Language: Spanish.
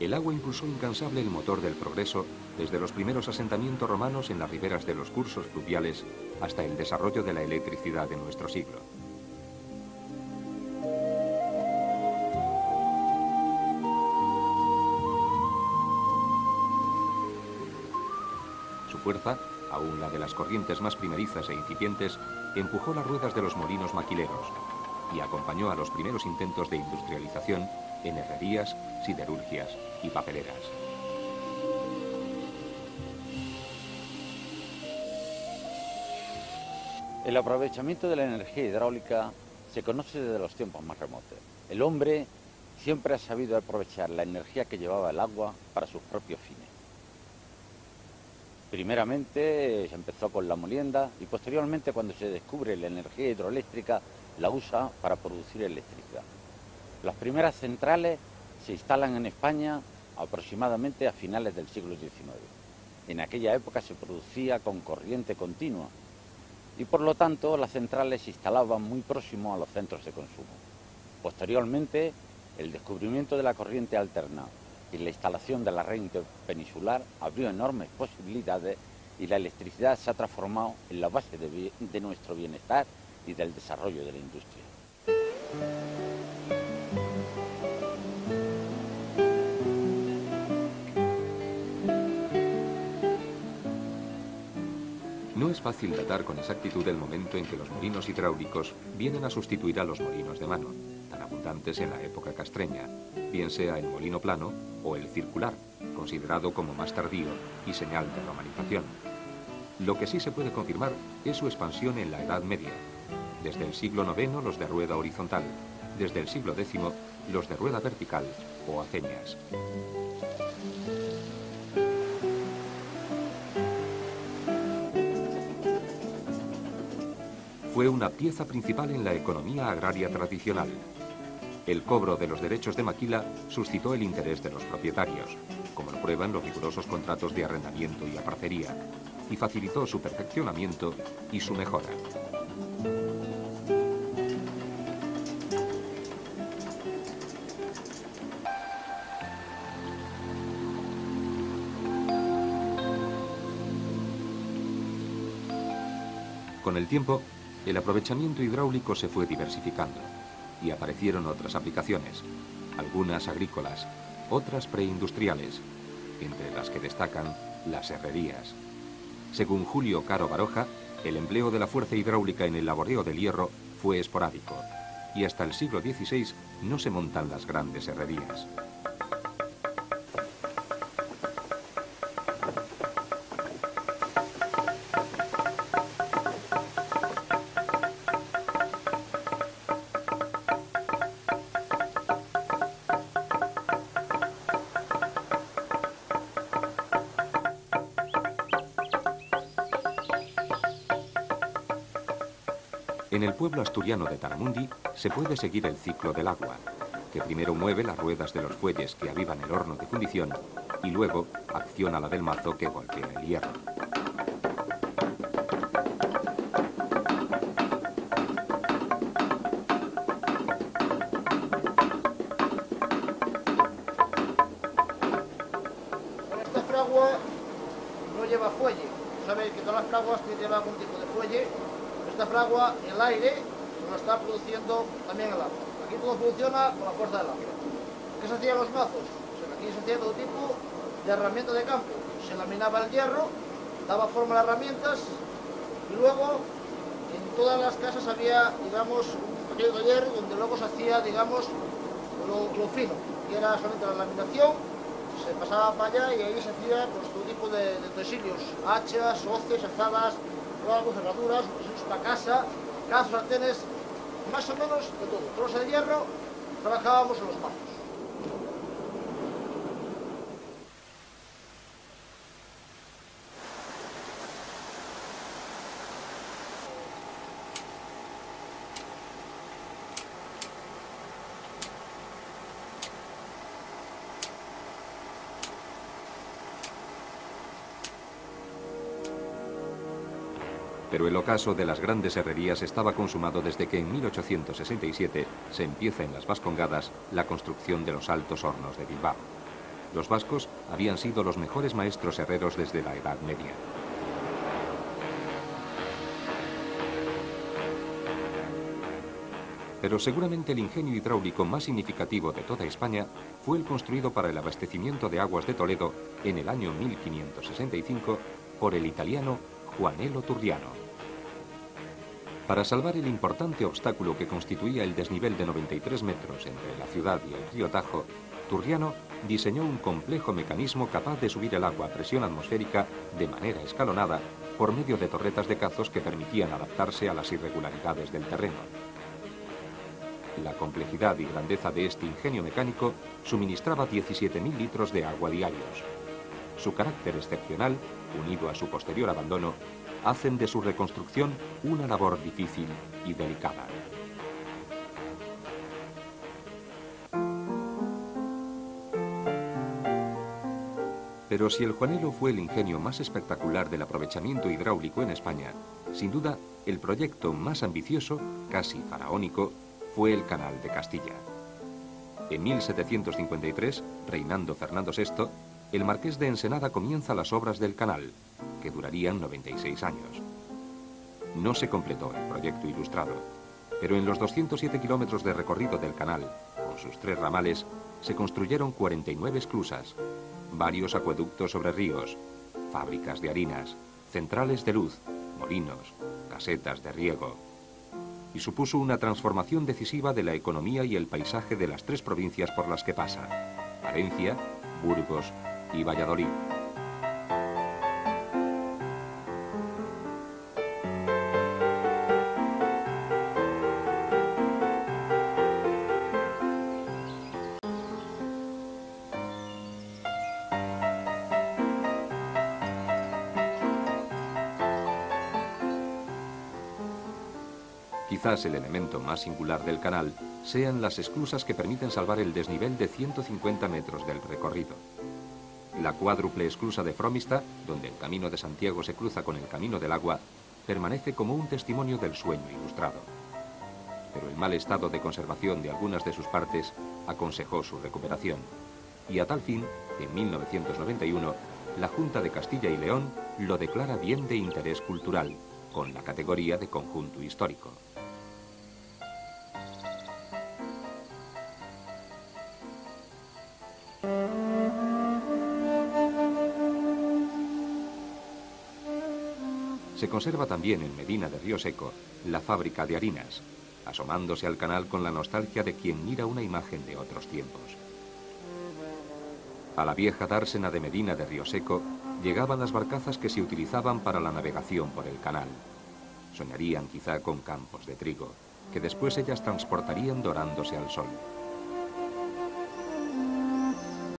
El agua impulsó incansable el motor del progreso desde los primeros asentamientos romanos en las riberas de los cursos fluviales hasta el desarrollo de la electricidad de nuestro siglo. Su fuerza, aún la de las corrientes más primerizas e incipientes, empujó las ruedas de los molinos maquileros y acompañó a los primeros intentos de industrialización en herrerías, siderurgias y papeleras. El aprovechamiento de la energía hidráulica se conoce desde los tiempos más remotos. El hombre siempre ha sabido aprovechar la energía que llevaba el agua para sus propios fines. Primeramente se empezó con la molienda y posteriormente, cuando se descubre la energía hidroeléctrica, la usa para producir electricidad. Las primeras centrales se instalan en España aproximadamente a finales del siglo XIX. En aquella época se producía con corriente continua y por lo tanto las centrales se instalaban muy próximo a los centros de consumo. Posteriormente, el descubrimiento de la corriente alterna y la instalación de la red interpeninsular abrió enormes posibilidades y la electricidad se ha transformado en la base de nuestro bienestar y del desarrollo de la industria. No es fácil datar con exactitud el momento en que los molinos hidráulicos vienen a sustituir a los molinos de mano, tan abundantes en la época castreña, bien sea el molino plano o el circular, considerado como más tardío y señal de romanización. Lo que sí se puede confirmar es su expansión en la Edad Media. Desde el siglo IX los de rueda horizontal, desde el siglo X los de rueda vertical o aceñas. Fue una pieza principal en la economía agraria tradicional. El cobro de los derechos de maquila suscitó el interés de los propietarios, como lo prueban los rigurosos contratos de arrendamiento y aparcería, y facilitó su perfeccionamiento y su mejora. Con el tiempo, el aprovechamiento hidráulico se fue diversificando y aparecieron otras aplicaciones, algunas agrícolas, otras preindustriales, entre las que destacan las herrerías. Según Julio Caro Baroja, el empleo de la fuerza hidráulica en el laboreo del hierro fue esporádico y hasta el siglo XVI no se montan las grandes herrerías. En el pueblo asturiano de Taramundi se puede seguir el ciclo del agua, que primero mueve las ruedas de los fuelles que avivan el horno de fundición y luego acciona la del mazo que golpea el hierro. Esta fragua no lleva fuelle. Sabéis que todas las fraguas llevan algún tipo de fuelle. Esta fragua, el aire, lo está produciendo también el agua. Aquí todo funciona con la fuerza del agua. ¿Qué se hacían los mazos? Aquí se hacía todo tipo de herramienta de campo. Se laminaba el hierro, daba forma a las herramientas y luego en todas las casas había, digamos, un pequeño taller donde luego se hacía, digamos, lo fino, que era solamente la laminación. Se pasaba para allá y ahí se hacía pues, todo tipo de utensilios, hachas, hoces, azadas, cerraduras, utensilios para casa, cazos, sartenes, más o menos de todo. Todos de hierro, trabajábamos en los mazos. Pero el ocaso de las grandes herrerías estaba consumado desde que en 1867 se empieza en las Vascongadas la construcción de los altos hornos de Bilbao. Los vascos habían sido los mejores maestros herreros desde la Edad Media. Pero seguramente el ingenio hidráulico más significativo de toda España fue el construido para el abastecimiento de aguas de Toledo en el año 1565 por el italiano Juanello Turriano. Para salvar el importante obstáculo que constituía el desnivel de 93 metros entre la ciudad y el río Tajo, Turriano diseñó un complejo mecanismo capaz de subir el agua a presión atmosférica de manera escalonada por medio de torretas de cazos que permitían adaptarse a las irregularidades del terreno. La complejidad y grandeza de este ingenio mecánico suministraba 17.000 litros de agua diarios. Su carácter excepcional, unido a su posterior abandono, hacen de su reconstrucción una labor difícil y delicada. Pero si el Juanello fue el ingenio más espectacular del aprovechamiento hidráulico en España, sin duda el proyecto más ambicioso, casi faraónico, fue el Canal de Castilla. En 1753, reinando Fernando VI, el marqués de Ensenada comienza las obras del canal, que durarían 96 años. No se completó el proyecto ilustrado, pero en los 207 kilómetros de recorrido del canal, con sus 3 ramales, se construyeron 49 esclusas, varios acueductos sobre ríos, fábricas de harinas, centrales de luz, molinos, casetas de riego, y supuso una transformación decisiva de la economía y el paisaje de las 3 provincias por las que pasa, Valencia, Burgos y Valladolid. Quizás el elemento más singular del canal sean las esclusas que permiten salvar el desnivel de 150 metros del recorrido. La cuádruple esclusa de Fromista, donde el Camino de Santiago se cruza con el Camino del Agua, permanece como un testimonio del sueño ilustrado. Pero el mal estado de conservación de algunas de sus partes aconsejó su recuperación, y a tal fin, en 1991, la Junta de Castilla y León lo declara bien de interés cultural, con la categoría de conjunto histórico. Se conserva también en Medina de Río Seco la fábrica de harinas, asomándose al canal con la nostalgia de quien mira una imagen de otros tiempos. A la vieja dársena de Medina de Río Seco llegaban las barcazas que se utilizaban para la navegación por el canal. Soñarían quizá con campos de trigo, que después ellas transportarían dorándose al sol.